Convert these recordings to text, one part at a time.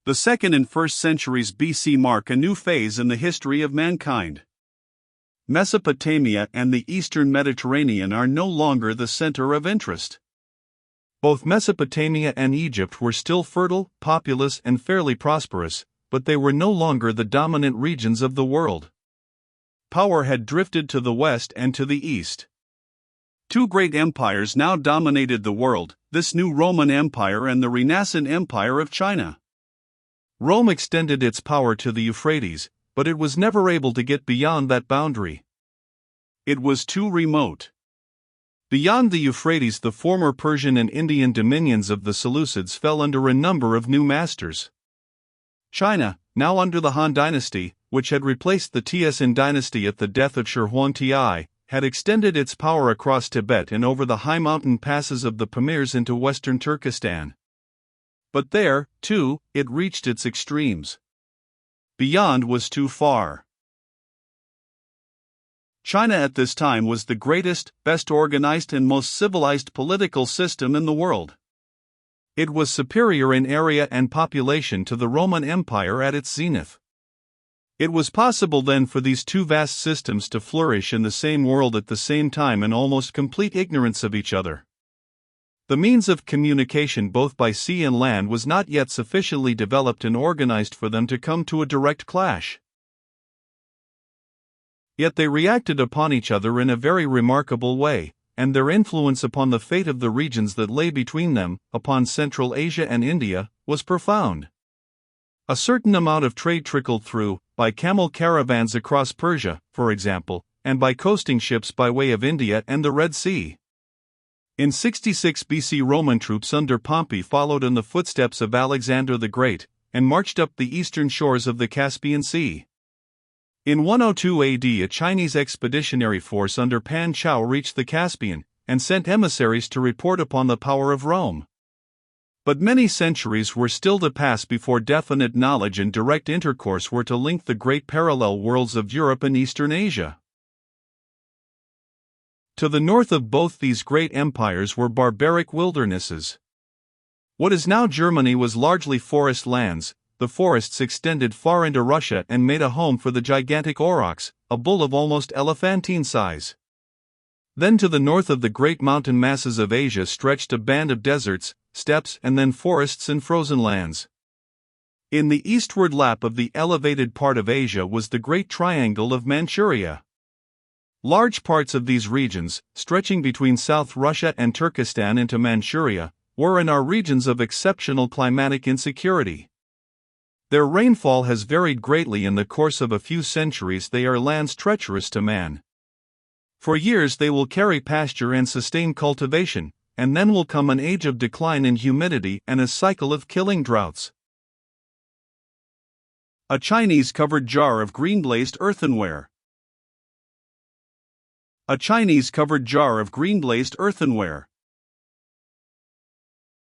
The 2nd and 1st centuries BC mark a new phase in the history of mankind. Mesopotamia and the eastern Mediterranean are no longer the center of interest. Both Mesopotamia and Egypt were still fertile, populous, and fairly prosperous, but they were no longer the dominant regions of the world. Power had drifted to the west and to the east. Two great empires now dominated the world, this new Roman Empire and the renascent Empire of China. Rome extended its power to the Euphrates, but it was never able to get beyond that boundary. It was too remote. Beyond the Euphrates, the former Persian and Indian dominions of the Seleucids fell under a number of new masters. China, now under the Han dynasty, which had replaced the Tiasin dynasty at the death of Shi Huangti, had extended its power across Tibet and over the high mountain passes of the Pamirs into western Turkestan. But there, too, it reached its extremes. Beyond was too far. China at this time was the greatest, best organized, and most civilized political system in the world. It was superior in area and population to the Roman Empire at its zenith. It was possible then for these two vast systems to flourish in the same world at the same time in almost complete ignorance of each other. The means of communication both by sea and land was not yet sufficiently developed and organized for them to come to a direct clash. Yet they reacted upon each other in a very remarkable way, and their influence upon the fate of the regions that lay between them, upon Central Asia and India, was profound. A certain amount of trade trickled through, by camel caravans across Persia, for example, and by coasting ships by way of India and the Red Sea. In 66 BC, Roman troops under Pompey followed in the footsteps of Alexander the Great, and marched up the eastern shores of the Caspian Sea. In 102 AD, a Chinese expeditionary force under Pan Chao reached the Caspian, and sent emissaries to report upon the power of Rome. But many centuries were still to pass before definite knowledge and direct intercourse were to link the great parallel worlds of Europe and Eastern Asia. To the north of both these great empires were barbaric wildernesses. What is now Germany was largely forest lands. The forests extended far into Russia and made a home for the gigantic aurochs, a bull of almost elephantine size. Then to the north of the great mountain masses of Asia stretched a band of deserts, steppes, and then forests and frozen lands. In the eastward lap of the elevated part of Asia was the Great Triangle of Manchuria. Large parts of these regions, stretching between South Russia and Turkestan into Manchuria, were and are regions of exceptional climatic insecurity. Their rainfall has varied greatly in the course of a few centuries. They are lands treacherous to man. For years they will carry pasture and sustain cultivation, and then will come an age of decline in humidity and a cycle of killing droughts. A Chinese covered jar of green glazed earthenware. A Chinese covered jar of green glazed earthenware.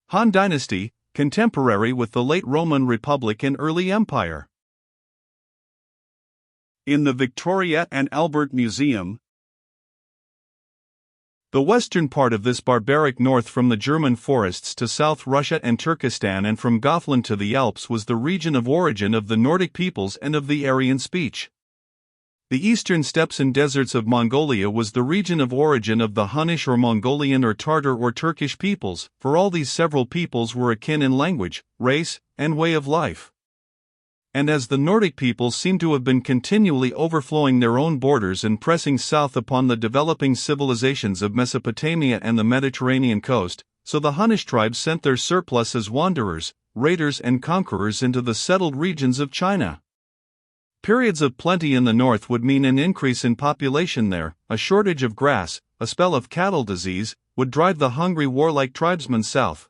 Han Dynasty, contemporary with the late Roman Republic and early Empire. In the Victoria and Albert Museum, the western part of this barbaric north from the German forests to South Russia and Turkestan and from Gothland to the Alps was the region of origin of the Nordic peoples and of the Aryan speech. The eastern steppes and deserts of Mongolia was the region of origin of the Hunnish or Mongolian or Tartar or Turkish peoples, for all these several peoples were akin in language, race, and way of life. And as the Nordic peoples seem to have been continually overflowing their own borders and pressing south upon the developing civilizations of Mesopotamia and the Mediterranean coast, so the Hunnish tribes sent their surplus as wanderers, raiders and conquerors into the settled regions of China. Periods of plenty in the north would mean an increase in population there. A shortage of grass, a spell of cattle disease, would drive the hungry warlike tribesmen south.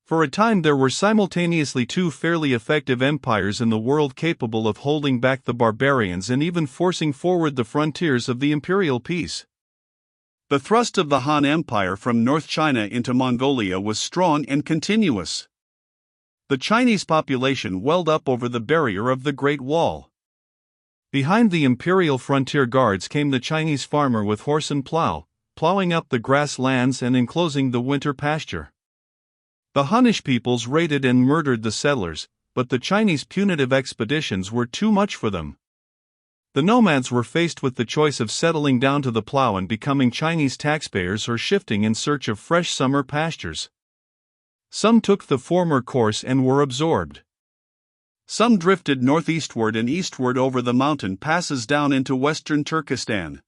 For a time there were simultaneously two fairly effective empires in the world capable of holding back the barbarians and even forcing forward the frontiers of the imperial peace. The thrust of the Han Empire from North China into Mongolia was strong and continuous. The Chinese population welled up over the barrier of the Great Wall. Behind the imperial frontier guards came the Chinese farmer with horse and plow, plowing up the grasslands and enclosing the winter pasture. The Hunnish peoples raided and murdered the settlers, but the Chinese punitive expeditions were too much for them. The nomads were faced with the choice of settling down to the plow and becoming Chinese taxpayers or shifting in search of fresh summer pastures. Some took the former course and were absorbed. Some drifted northeastward and eastward over the mountain passes down into western Turkestan.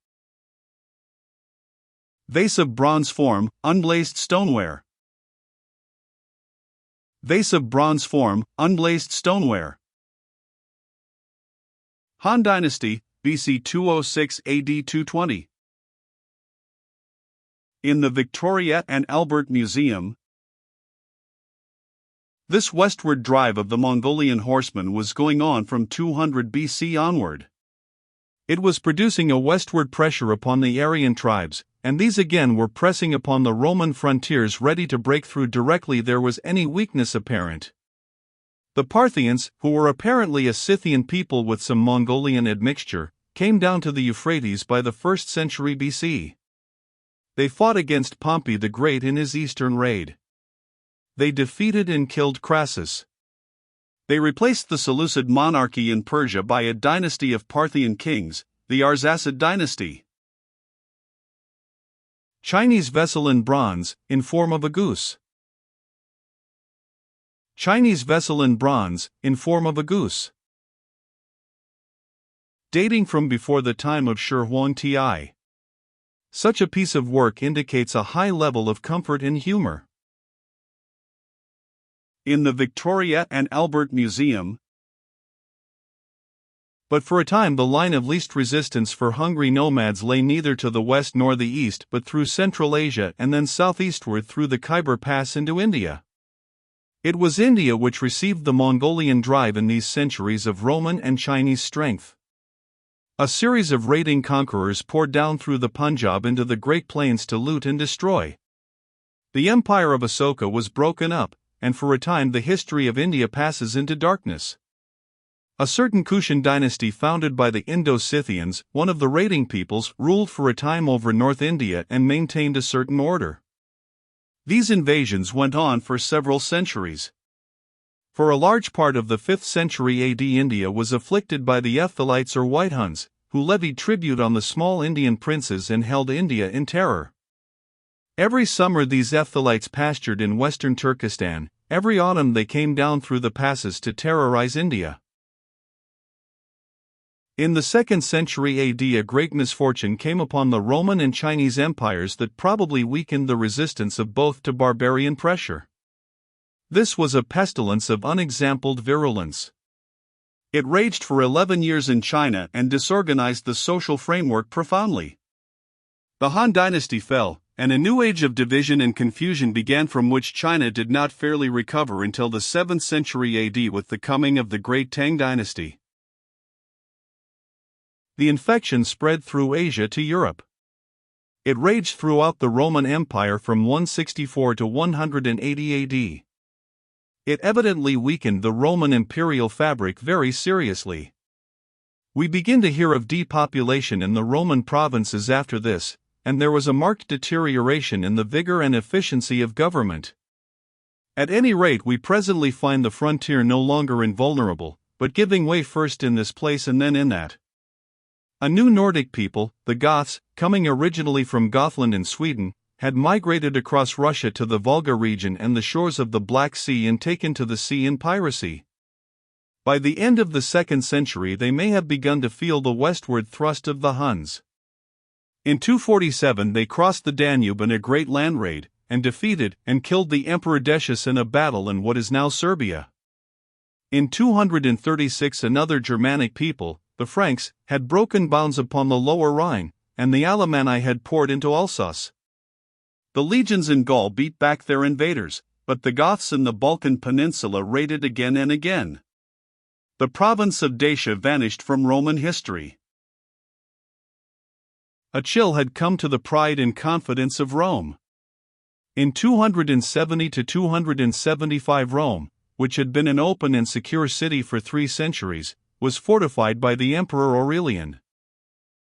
Vase of bronze form, unblazed stoneware. Vase of bronze form, unblazed stoneware. Han Dynasty, BC 206 AD 220. In the Victoria and Albert Museum. This westward drive of the Mongolian horsemen was going on from 200 BC onward. It was producing a westward pressure upon the Aryan tribes, and these again were pressing upon the Roman frontiers, ready to break through directly there was any weakness apparent. The Parthians, who were apparently a Scythian people with some Mongolian admixture, came down to the Euphrates by the 1st century BC. They fought against Pompey the Great in his eastern raid. They defeated and killed Crassus. They replaced the Seleucid monarchy in Persia by a dynasty of Parthian kings, the Arsacid dynasty. Chinese vessel in bronze, in form of a goose. Chinese vessel in bronze, in form of a goose. Dating from before the time of Shi Huangti. Such a piece of work indicates a high level of comfort and humor. In the Victoria and Albert Museum. But for a time the line of least resistance for hungry nomads lay neither to the west nor the east but through Central Asia and then southeastward through the Khyber Pass into India. It was India which received the Mongolian drive in these centuries of Roman and Chinese strength. A series of raiding conquerors poured down through the Punjab into the Great Plains to loot and destroy. The empire of Asoka was broken up, and for a time the history of India passes into darkness. A certain Kushan dynasty founded by the Indo-Scythians, one of the raiding peoples, ruled for a time over North India and maintained a certain order. These invasions went on for several centuries. For a large part of the 5th century AD, India was afflicted by the Ephthalites or White Huns, who levied tribute on the small Indian princes and held India in terror. Every summer these Ephthalites pastured in western Turkestan, every autumn they came down through the passes to terrorize India. In the 2nd century AD, a great misfortune came upon the Roman and Chinese empires that probably weakened the resistance of both to barbarian pressure. This was a pestilence of unexampled virulence. It raged for 11 years in China and disorganized the social framework profoundly. The Han Dynasty fell, and a new age of division and confusion began from which China did not fairly recover until the 7th century AD with the coming of the Great Tang Dynasty. The infection spread through Asia to Europe. It raged throughout the Roman Empire from 164 to 180 AD. It evidently weakened the Roman imperial fabric very seriously. We begin to hear of depopulation in the Roman provinces after this, and there was a marked deterioration in the vigor and efficiency of government. At any rate, we presently find the frontier no longer invulnerable, but giving way first in this place and then in that. A new Nordic people, the Goths, coming originally from Gothland in Sweden, had migrated across Russia to the Volga region and the shores of the Black Sea and taken to the sea in piracy. By the end of the 2nd century they may have begun to feel the westward thrust of the Huns. In 247 they crossed the Danube in a great land raid, and defeated and killed the Emperor Decius in a battle in what is now Serbia. In 236 another Germanic people, the Franks, had broken bounds upon the Lower Rhine, and the Alemanni had poured into Alsace. The legions in Gaul beat back their invaders, but the Goths in the Balkan Peninsula raided again and again. The province of Dacia vanished from Roman history. A chill had come to the pride and confidence of Rome. In 270 to 275 Rome, which had been an open and secure city for 3 centuries, was fortified by the Emperor Aurelian.